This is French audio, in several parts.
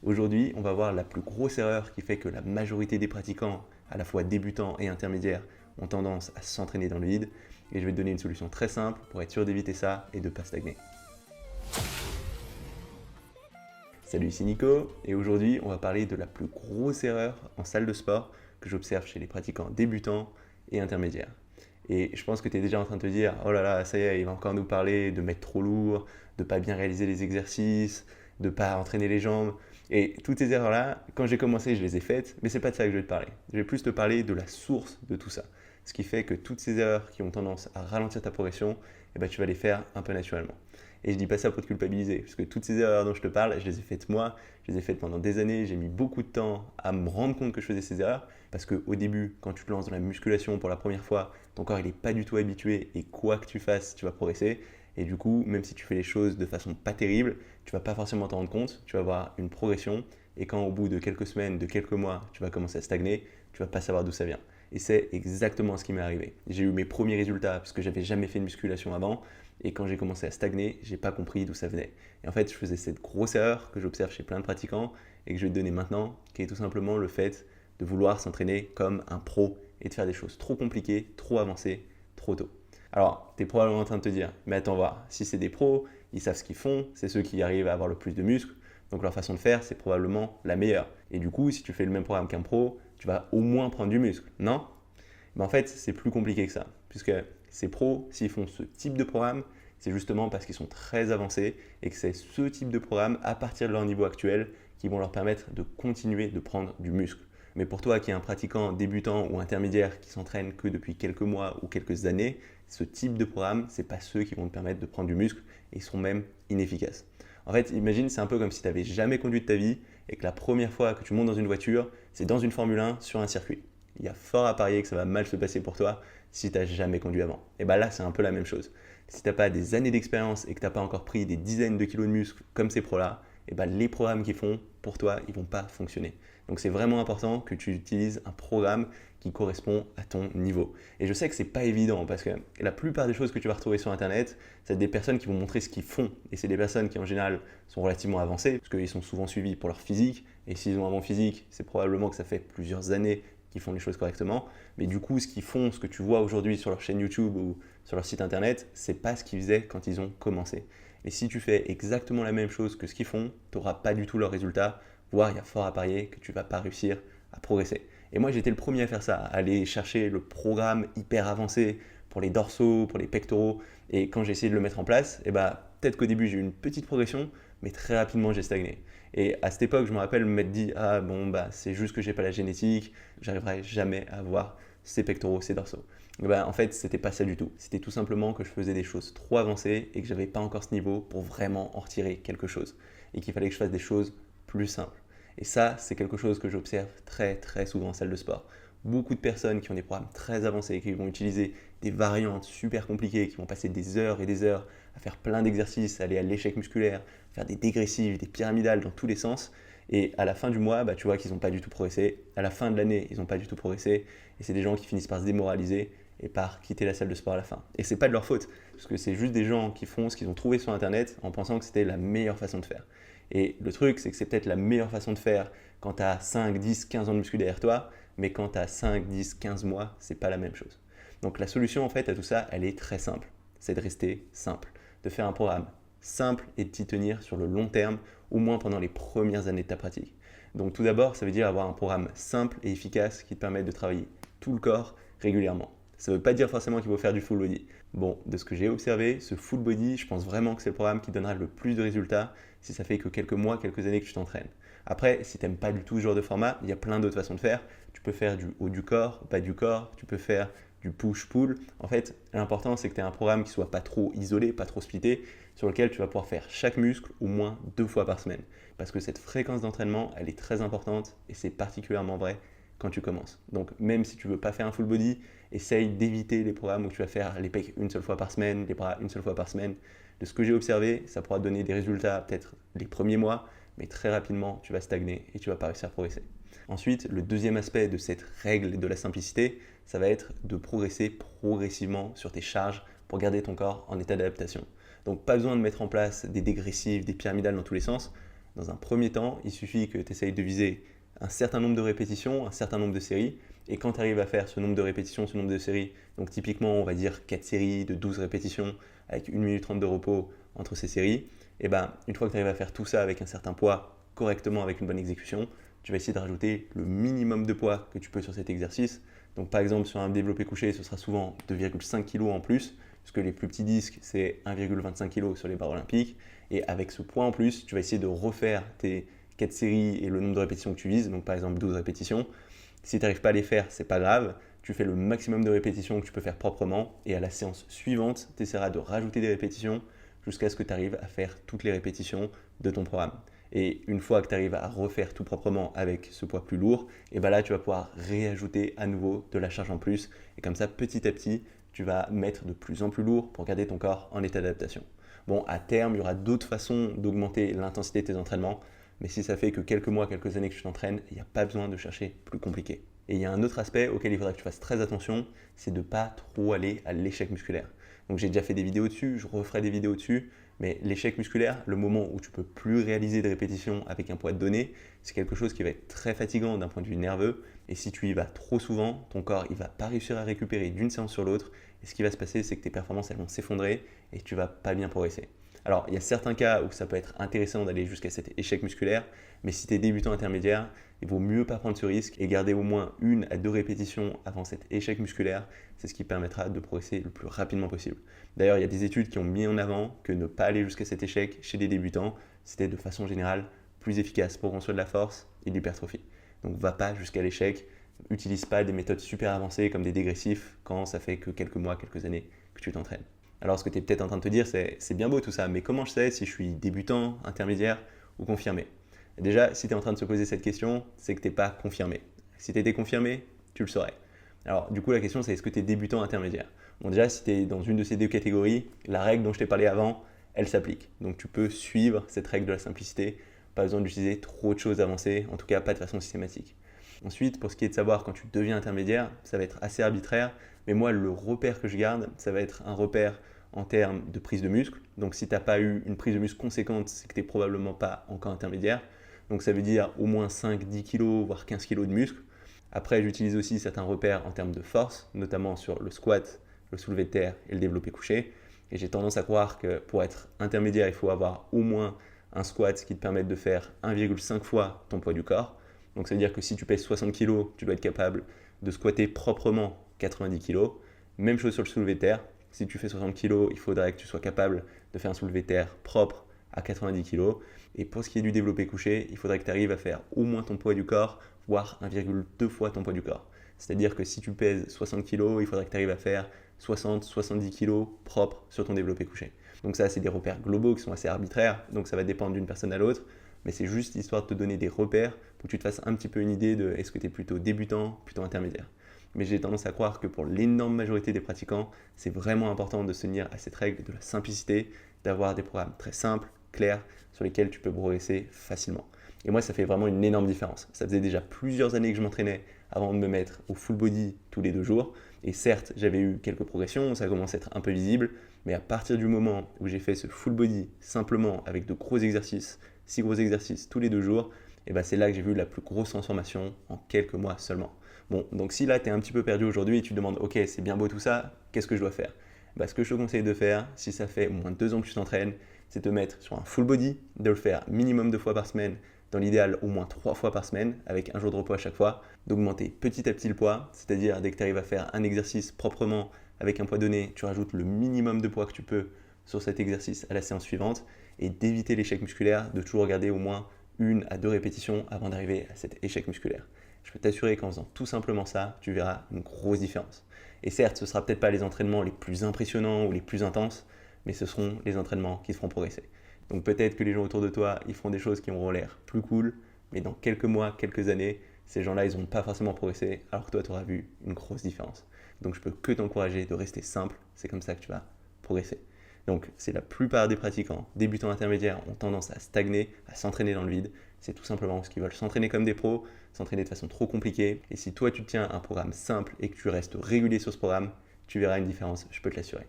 Aujourd'hui, on va voir la plus grosse erreur qui fait que la majorité des pratiquants, à la fois débutants et intermédiaires, ont tendance à s'entraîner dans le vide. Et je vais te donner une solution très simple pour être sûr d'éviter ça et de ne pas stagner. Salut, ici Nico, et aujourd'hui on va parler de la plus grosse erreur en salle de sport que j'observe chez les pratiquants débutants et intermédiaires. Et je pense que tu es déjà en train de te dire, oh là là, ça y est, il va encore nous parler de mettre trop lourd, de pas bien réaliser les exercices, de pas entraîner les jambes. Et toutes ces erreurs-là, quand j'ai commencé, je les ai faites, mais c'est pas de ça que je vais te parler. Je vais plus te parler de la source de tout ça. Ce qui fait que toutes ces erreurs qui ont tendance à ralentir ta progression, eh ben, tu vas les faire un peu naturellement. Et je dis pas ça pour te culpabiliser, parce que toutes ces erreurs dont je te parle, je les ai faites moi, je les ai faites pendant des années, j'ai mis beaucoup de temps à me rendre compte que je faisais ces erreurs, parce qu'au début, quand tu te lances dans la musculation pour la première fois, ton corps il n'est pas du tout habitué, et quoi que tu fasses, tu vas progresser. Et du coup, même si tu fais les choses de façon pas terrible, tu vas pas forcément t'en rendre compte, tu vas avoir une progression, et quand au bout de quelques semaines, de quelques mois, tu vas commencer à stagner, tu vas pas savoir d'où ça vient. Et c'est exactement ce qui m'est arrivé. J'ai eu mes premiers résultats parce que j'avais jamais fait de musculation avant. Et quand j'ai commencé à stagner, j'ai pas compris d'où ça venait. Et en fait, je faisais cette grosse erreur que j'observe chez plein de pratiquants et que je vais te donner maintenant, qui est tout simplement le fait de vouloir s'entraîner comme un pro et de faire des choses trop compliquées, trop avancées, trop tôt. Alors, tu es probablement en train de te dire, mais attends, voir, si c'est des pros, ils savent ce qu'ils font, c'est ceux qui arrivent à avoir le plus de muscles, donc leur façon de faire, c'est probablement la meilleure. Et du coup, si tu fais le même programme qu'un pro, tu vas au moins prendre du muscle, non? Mais en fait, c'est plus compliqué que ça, puisque ces pros, s'ils font ce type de programme, c'est justement parce qu'ils sont très avancés et que c'est ce type de programme, à partir de leur niveau actuel, qui vont leur permettre de continuer de prendre du muscle. Mais pour toi qui es un pratiquant débutant ou intermédiaire qui s'entraîne que depuis quelques mois ou quelques années, ce type de programme, ce n'est pas ceux qui vont te permettre de prendre du muscle et ils sont même inefficaces. En fait, imagine, c'est un peu comme si tu n'avais jamais conduit de ta vie et que la première fois que tu montes dans une voiture, c'est dans une Formule 1 sur un circuit. Il y a fort à parier que ça va mal se passer pour toi si tu n'as jamais conduit avant. Et bien là, c'est un peu la même chose. Si tu n'as pas des années d'expérience et que tu n'as pas encore pris des dizaines de kilos de muscles comme ces pros-là, et ben les programmes qu'ils font, pour toi, ils ne vont pas fonctionner. Donc c'est vraiment important que tu utilises un programme qui correspond à ton niveau. Et je sais que c'est pas évident parce que la plupart des choses que tu vas retrouver sur Internet, c'est des personnes qui vont montrer ce qu'ils font. Et c'est des personnes qui en général sont relativement avancées parce qu'ils sont souvent suivis pour leur physique. Et s'ils ont un bon physique, c'est probablement que ça fait plusieurs années qu'ils font les choses correctement. Mais du coup, ce qu'ils font, ce que tu vois aujourd'hui sur leur chaîne YouTube ou sur leur site Internet, c'est pas ce qu'ils faisaient quand ils ont commencé. Et si tu fais exactement la même chose que ce qu'ils font, tu n'auras pas du tout leurs résultats, voire il y a fort à parier que tu ne vas pas réussir à progresser. Et moi, j'étais le premier à faire ça, à aller chercher le programme hyper avancé pour les dorsaux, pour les pectoraux. Et quand j'ai essayé de le mettre en place, peut-être qu'au début, j'ai eu une petite progression, mais très rapidement, j'ai stagné. Et à cette époque, je me rappelle m'être dit, ah bon, c'est juste que j'ai pas la génétique, j'arriverai jamais à avoir ces pectoraux, ces dorsaux. En fait, c'était pas ça du tout. C'était tout simplement que je faisais des choses trop avancées et que j'avais pas encore ce niveau pour vraiment en retirer quelque chose. Et qu'il fallait que je fasse des choses plus simples. Et ça, c'est quelque chose que j'observe très très souvent en salle de sport. Beaucoup de personnes qui ont des programmes très avancés, qui vont utiliser des variantes super compliquées, qui vont passer des heures et des heures à faire plein d'exercices, aller à l'échec musculaire, faire des dégressifs, des pyramidales dans tous les sens. Et à la fin du mois, tu vois qu'ils n'ont pas du tout progressé. À la fin de l'année, ils n'ont pas du tout progressé. Et c'est des gens qui finissent par se démoraliser et par quitter la salle de sport à la fin. Et c'est pas de leur faute, parce que c'est juste des gens qui font ce qu'ils ont trouvé sur Internet en pensant que c'était la meilleure façon de faire. Et le truc, c'est que c'est peut-être la meilleure façon de faire quand tu as 5, 10, 15 ans de muscu derrière toi, mais quand tu as 5, 10, 15 mois, c'est pas la même chose. Donc la solution en fait à tout ça, elle est très simple. C'est de rester simple, de faire un programme simple et de t'y tenir sur le long terme, au moins pendant les premières années de ta pratique. Donc tout d'abord, ça veut dire avoir un programme simple et efficace qui te permette de travailler tout le corps régulièrement. Ça ne veut pas dire forcément qu'il faut faire du full body. Bon, de ce que j'ai observé, ce full body, je pense vraiment que c'est le programme qui donnera le plus de résultats si ça fait que quelques mois, quelques années que tu t'entraînes. Après, si tu n'aimes pas du tout ce genre de format, il y a plein d'autres façons de faire. Tu peux faire du haut du corps, bas du corps, tu peux faire du push-pull. En fait, l'important, c'est que tu aies un programme qui ne soit pas trop isolé, pas trop splitté, sur lequel tu vas pouvoir faire chaque muscle au moins 2 fois par semaine. Parce que cette fréquence d'entraînement, elle est très importante et c'est particulièrement vrai quand tu commences. Donc même si tu ne veux pas faire un full body, essaye d'éviter les programmes où tu vas faire les pecs une seule fois par semaine, les bras une seule fois par semaine. De ce que j'ai observé, ça pourra te donner des résultats peut-être les premiers mois, mais très rapidement, tu vas stagner et tu ne vas pas réussir à progresser. Ensuite, le deuxième aspect de cette règle de la simplicité, ça va être de progresser progressivement sur tes charges pour garder ton corps en état d'adaptation. Donc pas besoin de mettre en place des dégressifs, des pyramidales dans tous les sens. Dans un premier temps, il suffit que tu essayes de viser un certain nombre de répétitions, un certain nombre de séries. Et quand tu arrives à faire ce nombre de répétitions, ce nombre de séries, donc typiquement on va dire 4 séries de 12 répétitions avec 1 minute 30 de repos entre ces séries, et ben une fois que tu arrives à faire tout ça avec un certain poids, correctement avec une bonne exécution, tu vas essayer de rajouter le minimum de poids que tu peux sur cet exercice. Donc par exemple sur un développé couché, ce sera souvent 2,5 kg en plus, parce que les plus petits disques c'est 1,25 kg sur les barres olympiques. Et avec ce poids en plus, tu vas essayer de refaire tes 4 séries et le nombre de répétitions que tu vises, donc par exemple 12 répétitions. Si tu n'arrives pas à les faire, c'est pas grave, tu fais le maximum de répétitions que tu peux faire proprement et à la séance suivante, tu essaieras de rajouter des répétitions jusqu'à ce que tu arrives à faire toutes les répétitions de ton programme. Et une fois que tu arrives à refaire tout proprement avec ce poids plus lourd, et ben là tu vas pouvoir réajouter à nouveau de la charge en plus et comme ça petit à petit, tu vas mettre de plus en plus lourd pour garder ton corps en état d'adaptation. Bon, à terme, il y aura d'autres façons d'augmenter l'intensité de tes entraînements, mais si ça fait que quelques mois, quelques années que tu t'entraînes, il n'y a pas besoin de chercher plus compliqué. Et il y a un autre aspect auquel il faudra que tu fasses très attention, c'est de ne pas trop aller à l'échec musculaire. Donc j'ai déjà fait des vidéos dessus, je referai des vidéos dessus, mais l'échec musculaire, le moment où tu ne peux plus réaliser de répétitions avec un poids donné, c'est quelque chose qui va être très fatigant d'un point de vue nerveux. Et si tu y vas trop souvent, ton corps ne va pas réussir à récupérer d'une séance sur l'autre. Et ce qui va se passer, c'est que tes performances elles vont s'effondrer et tu ne vas pas bien progresser. Alors, il y a certains cas où ça peut être intéressant d'aller jusqu'à cet échec musculaire, mais si tu es débutant intermédiaire, il vaut mieux pas prendre ce risque et garder au moins 1 à 2 répétitions avant cet échec musculaire. C'est ce qui permettra de progresser le plus rapidement possible. D'ailleurs, il y a des études qui ont mis en avant que ne pas aller jusqu'à cet échec chez les débutants, c'était de façon générale plus efficace pour construire de la force et de l'hypertrophie. Donc, va pas jusqu'à l'échec. Utilise pas des méthodes super avancées comme des dégressifs quand ça fait que quelques mois, quelques années que tu t'entraînes. Alors, ce que tu es peut-être en train de te dire, c'est bien beau tout ça, mais comment je sais si je suis débutant, intermédiaire ou confirmé? Et déjà, si tu es en train de se poser cette question, c'est que tu n'es pas confirmé. Si tu étais confirmé, tu le saurais. Alors, du coup, la question, c'est est-ce que tu es débutant, intermédiaire? Bon, déjà, si tu es dans une de ces deux catégories, la règle dont je t'ai parlé avant, elle s'applique. Donc, tu peux suivre cette règle de la simplicité. Pas besoin d'utiliser trop de choses avancées, en tout cas pas de façon systématique. Ensuite, pour ce qui est de savoir quand tu deviens intermédiaire, ça va être assez arbitraire, mais moi, le repère que je garde, ça va être un repère en termes de prise de muscle. Donc, si tu n'as pas eu une prise de muscle conséquente, c'est que tu n'es probablement pas encore intermédiaire. Donc, ça veut dire au moins 5-10 kg, voire 15 kg de muscle. Après, j'utilise aussi certains repères en termes de force, notamment sur le squat, le soulevé de terre et le développé couché. Et j'ai tendance à croire que pour être intermédiaire, il faut avoir au moins un squat qui te permette de faire 1,5 fois ton poids du corps. Donc ça veut dire que si tu pèses 60 kg, tu dois être capable de squatter proprement 90 kg. Même chose sur le soulevé de terre. Si tu fais 60 kg, il faudrait que tu sois capable de faire un soulevé de terre propre à 90 kg. Et pour ce qui est du développé couché, il faudrait que tu arrives à faire au moins ton poids du corps, voire 1,2 fois ton poids du corps. C'est-à-dire que si tu pèses 60 kg, il faudrait que tu arrives à faire 60-70 kg propre sur ton développé couché. Donc ça, c'est des repères globaux qui sont assez arbitraires, donc ça va dépendre d'une personne à l'autre, mais c'est juste histoire de te donner des repères pour que tu te fasses un petit peu une idée de est-ce que tu es plutôt débutant, plutôt intermédiaire. Mais j'ai tendance à croire que pour l'énorme majorité des pratiquants, c'est vraiment important de se tenir à cette règle de la simplicité, d'avoir des programmes très simples, clairs, sur lesquels tu peux progresser facilement. Et moi, ça fait vraiment une énorme différence. Ça faisait déjà plusieurs années que je m'entraînais avant de me mettre au full body tous les 2 jours. Et certes, j'avais eu quelques progressions, ça commence à être un peu visible, mais à partir du moment où j'ai fait ce full body simplement avec de gros exercices, 6 gros exercices tous les 2 jours, et ben c'est là que j'ai vu la plus grosse transformation en quelques mois seulement. Bon, donc si là tu es un petit peu perdu aujourd'hui et tu te demandes, ok, c'est bien beau tout ça, qu'est-ce que je dois faire? Ce que je te conseille de faire, si ça fait au moins 2 ans que tu t'entraînes, c'est de te mettre sur un full body, de le faire minimum 2 fois par semaine, dans l'idéal au moins 3 fois par semaine, avec un jour de repos à chaque fois, d'augmenter petit à petit le poids, c'est-à-dire dès que tu arrives à faire un exercice proprement avec un poids donné, tu rajoutes le minimum de poids que tu peux sur cet exercice à la séance suivante, et d'éviter l'échec musculaire, de toujours regarder au moins 1 à 2 répétitions avant d'arriver à cet échec musculaire. Je peux t'assurer qu'en faisant tout simplement ça, tu verras une grosse différence. Et certes, ce ne sera peut-être pas les entraînements les plus impressionnants ou les plus intenses, mais ce seront les entraînements qui te feront progresser. Donc peut-être que les gens autour de toi, ils feront des choses qui auront l'air plus cool, mais dans quelques mois, quelques années, ces gens-là, ils n'ont pas forcément progressé, alors que toi, tu auras vu une grosse différence. Donc je peux que t'encourager de rester simple, c'est comme ça que tu vas progresser. Donc c'est la plupart des pratiquants, débutants intermédiaires, ont tendance à stagner, à s'entraîner dans le vide. C'est tout simplement parce qu'ils veulent s'entraîner comme des pros, s'entraîner de façon trop compliquée. Et si toi, tu tiens un programme simple et que tu restes régulier sur ce programme, tu verras une différence, je peux te l'assurer.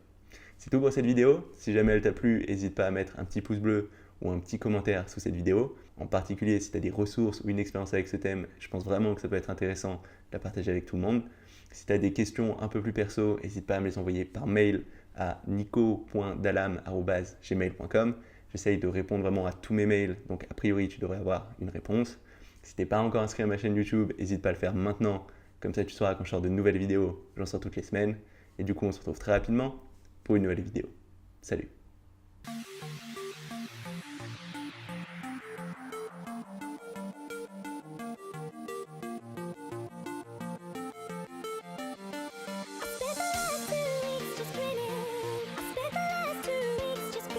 C'est tout pour cette vidéo. Si jamais elle t'a plu, n'hésite pas à mettre un petit pouce bleu ou un petit commentaire sous cette vidéo. En particulier, si tu as des ressources ou une expérience avec ce thème, je pense vraiment que ça peut être intéressant de la partager avec tout le monde. Si tu as des questions un peu plus perso, n'hésite pas à me les envoyer par mail à nico.dalam@gmail.com. J'essaye de répondre vraiment à tous mes mails, donc a priori, tu devrais avoir une réponse. Si tu n'es pas encore inscrit à ma chaîne YouTube, n'hésite pas à le faire maintenant. Comme ça, tu sauras quand je sors de nouvelles vidéos. J'en sors toutes les semaines. Et du coup, on se retrouve très rapidement pour une nouvelle vidéo. Salut!